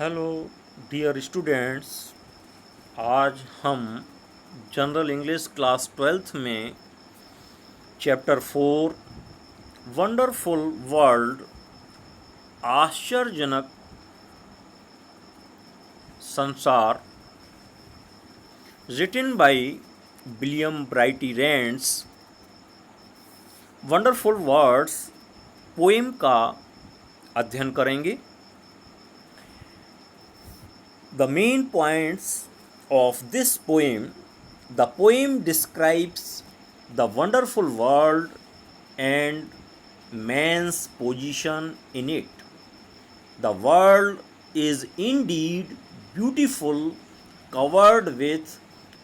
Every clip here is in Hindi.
Hello dear students. आज हम जनरल इंग्लिश क्लास 12th में चैप्टर 4 वंडरफुल वर्ल्ड आश्चर्यजनक संसार written by William Brighty Rands wonderful words poem का अध्ययन करेंगे। The main points of this poem: the poem describes the wonderful world and man's position in it. The world is indeed beautiful, covered with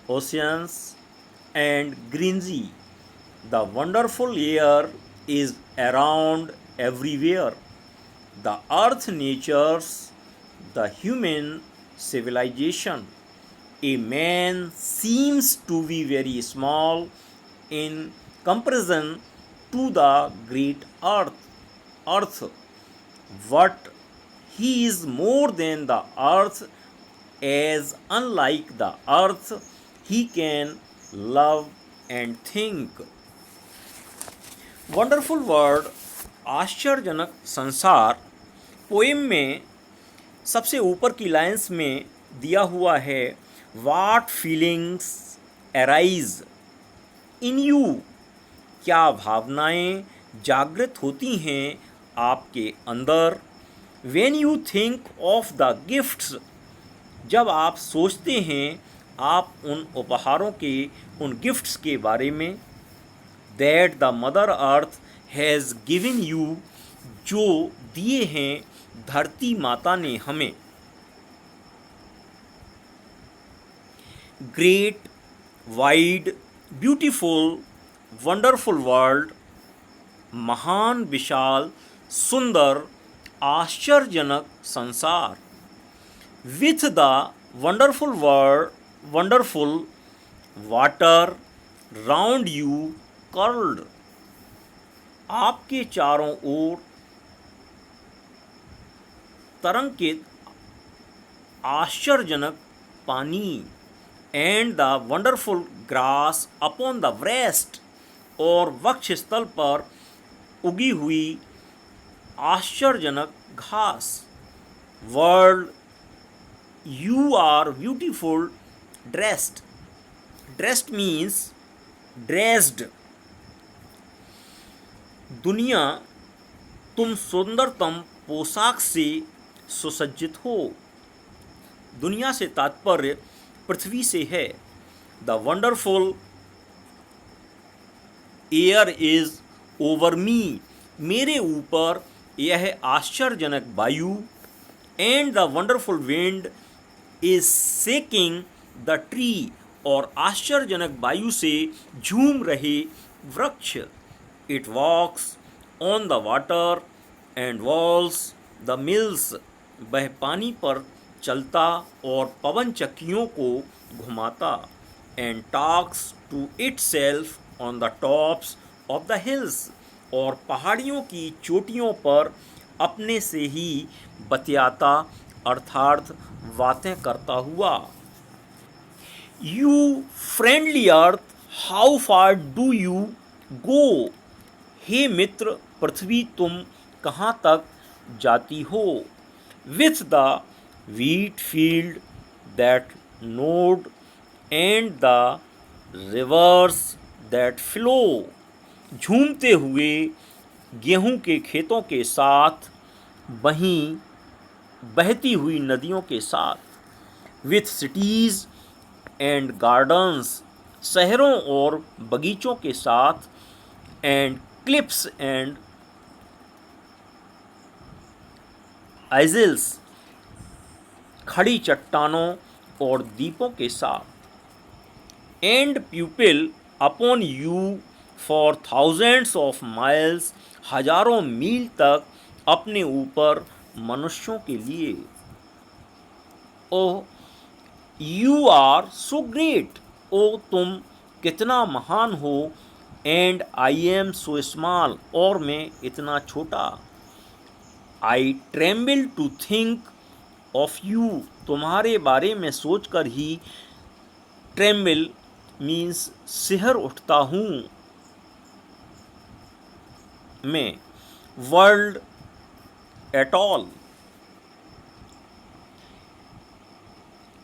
oceans and greenery. The wonderful air is around everywhere. The earth, nature's, the human civilization. A man seems to be very small in comparison to the great earth. But he is more than the earth, as unlike the earth, he can love and think. Wonderful world आश्चर्यजनक संसार पोएम में सबसे ऊपर की लाइंस में दिया हुआ है, वाट फीलिंग्स अराइज इन यू, क्या भावनाएं जागृत होती हैं आपके अंदर। When you think of the gifts, जब आप सोचते हैं आप उन उपहारों के, उन गिफ्ट्स के बारे में। That the mother earth has given you, जो दिए हैं धरती माता ने हमें। Great, wide, beautiful, wonderful world, महान, विशाल, सुंदर, आश्चर्यजनक संसार। With the wonderful world, wonderful water round you curled, आपके चारों ओर तरंगित आश्चर्यजनक पानी। And the wonderful grass upon the breast, और वक्ष स्थल पर उगी हुई आश्चर्यजनक घास। World, you are beautiful dressed. Dressed means dressed. दुनिया, तुम सुंदरतम पोशाक से सुसज्जित हो। दुनिया से तात्पर्य पृथ्वी से है। The wonderful air is over me, मेरे ऊपर यह आश्चर्यजनक वायु। And the wonderful wind is shaking the tree, और आश्चर्यजनक वायु से झूम रहे वृक्ष। It walks on the water and whirls the mills, वह पानी पर चलता और पवन चक्कियों को घुमाता। And talks to itself on the tops of the hills, और पहाड़ियों की चोटियों पर अपने से ही बतियाता, अर्थात बातें करता हुआ। You friendly earth, how far do you go, हे मित्र पृथ्वी, तुम कहाँ तक जाती हो। With the wheat field that nod and the rivers that flow, झूमते हुए गेहूं के खेतों के साथ, वहीं बहती हुई नदियों के साथ। विथ सिटीज़ एंड गार्डन्स, शहरों और बगीचों के साथ। एंड क्लिप्स एंड आइजल्स, खड़ी चट्टानों और द्वीपों के साथ। And pupil upon you for thousands of miles, हजारों मील तक अपने ऊपर मनुष्यों के लिए। Oh you are so great, ओ तुम कितना महान हो। And I am so small, और मैं इतना छोटा। I tremble to think of you, तुम्हारे बारे में सोचकर ही ट्रेम्बल मीन्स सिहर उठता हूँ मैं, world at all.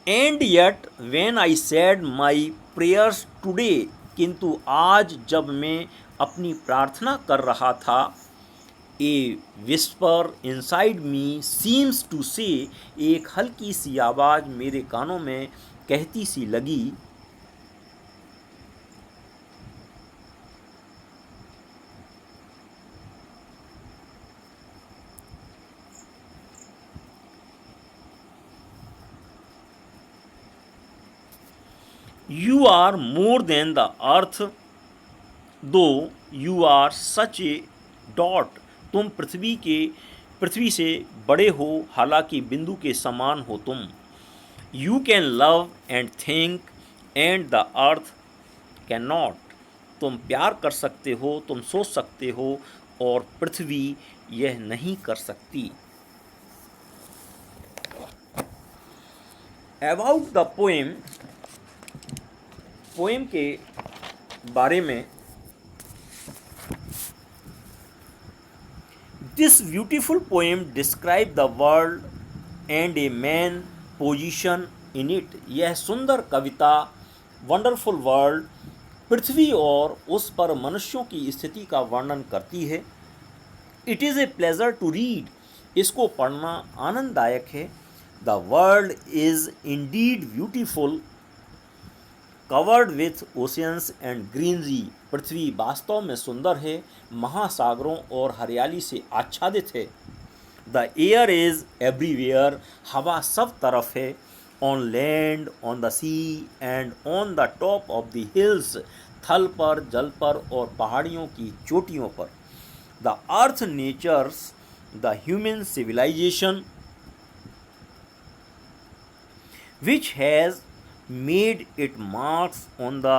And yet when I said my prayers today, किंतु आज जब मैं अपनी प्रार्थना कर रहा था, a whisper inside me seems to say, एक हल्की सी आवाज़ मेरे कानों में कहती सी लगी, you are more than the earth though you are such a dot, तुम पृथ्वी से बड़े हो, हालांकि बिंदु के समान हो तुम। You can love and think and the earth can not, तुम प्यार कर सकते हो, तुम सोच सकते हो, और पृथ्वी यह नहीं कर सकती। अबाउट द पोएम के बारे में, this beautiful poem describe the world and a man position in it, यह सुंदर कविता वंडरफुल वर्ल्ड, पृथ्वी और उस पर मनुष्यों की स्थिति का वर्णन करती है। It is a pleasure to read, इसको पढ़ना आनंददायक है। The world is indeed beautiful covered with oceans and greenery, पृथ्वी वास्तव में सुंदर है, महासागरों और हरियाली से आच्छादित है। द एयर इज़ एवरीवेयर, हवा सब तरफ है। On land, on the sea and on the top of the hills, थल पर, जल पर और पहाड़ियों की चोटियों पर। The earth nurtures the human civilisation which has made it marks on the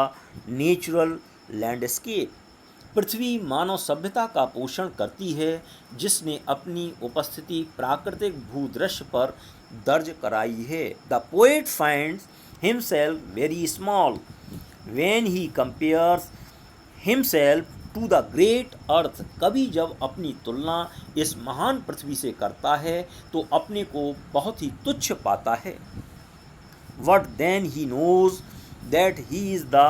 natural landscape, पृथ्वी मानव सभ्यता का पोषण करती है, जिसने अपनी उपस्थिति प्राकृतिक भूदृश्य पर दर्ज कराई है। The poet finds himself very small when he compares himself to the great earth, कभी जब अपनी तुलना इस महान पृथ्वी से करता है तो अपने को बहुत ही तुच्छ पाता है। But then he knows that he is the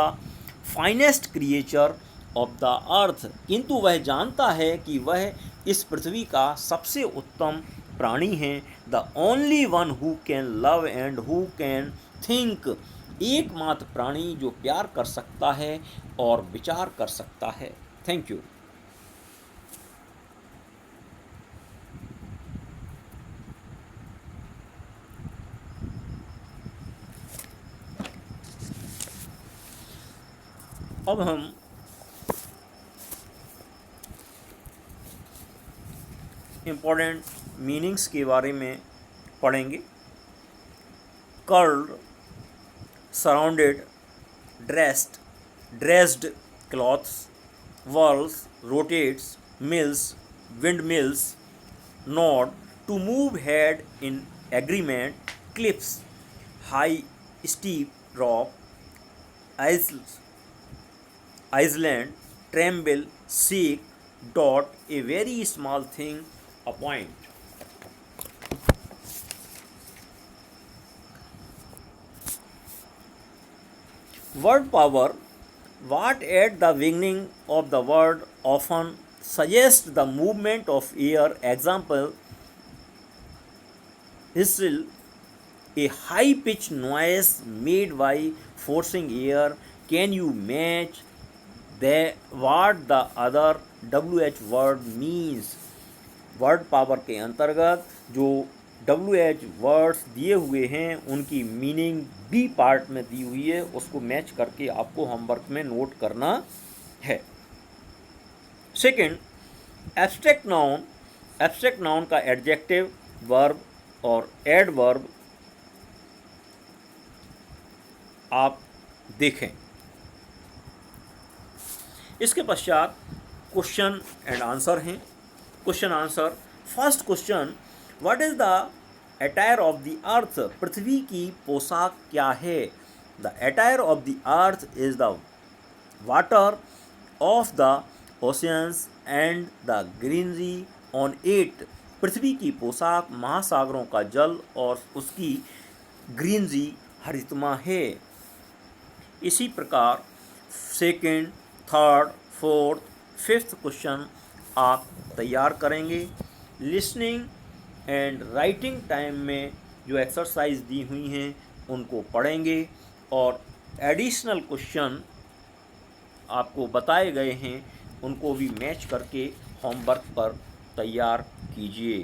finest creature of the earth, किंतु वह जानता है कि वह इस पृथ्वी का सबसे उत्तम प्राणी है। The only one who can love and who can think, एकमात्र प्राणी जो प्यार कर सकता है और विचार कर सकता है। Thank you. अब हम इम्पोर्टेंट मीनिंग्स के बारे में पढ़ेंगे। Curled, surrounded, dressed clothes, whirls, rotates, mills, wind mills, nod, to move head in agreement, cliffs, high steep rock, Iceland, tremble, shake, dot, a very small thing, a point. Word power, what at the beginning of the word often suggests the movement of air. Example, whistle, a high-pitched noise made by forcing air. Can you match what the other WH word means? Word power के अंतर्गत जो WH वर्ड्स दिए हुए हैं उनकी मीनिंग बी पार्ट में दी हुई है, उसको मैच करके आपको होमवर्क में नोट करना है। सेकंड, एब्स्ट्रैक्ट नाउन का एडजेक्टिव, वर्ब और एडवर्ब आप देखें। इसके पश्चात क्वेश्चन एंड आंसर हैं। Question answer, first question, what is the attire of the earth, पृथ्वी की पोशाक क्या है? The attire of the earth is the water of the oceans and the greenery on it. पृथ्वी की पोशाक महासागरों का जल और उसकी ग्रीनरी हरितमा है। इसी प्रकार second, third, fourth, fifth question आप तैयार करेंगे। लिसनिंग एंड राइटिंग टाइम में जो एक्सरसाइज दी हुई हैं उनको पढ़ेंगे और एडिशनल क्वेश्चन आपको बताए गए हैं उनको भी मैच करके होमवर्क पर तैयार कीजिए।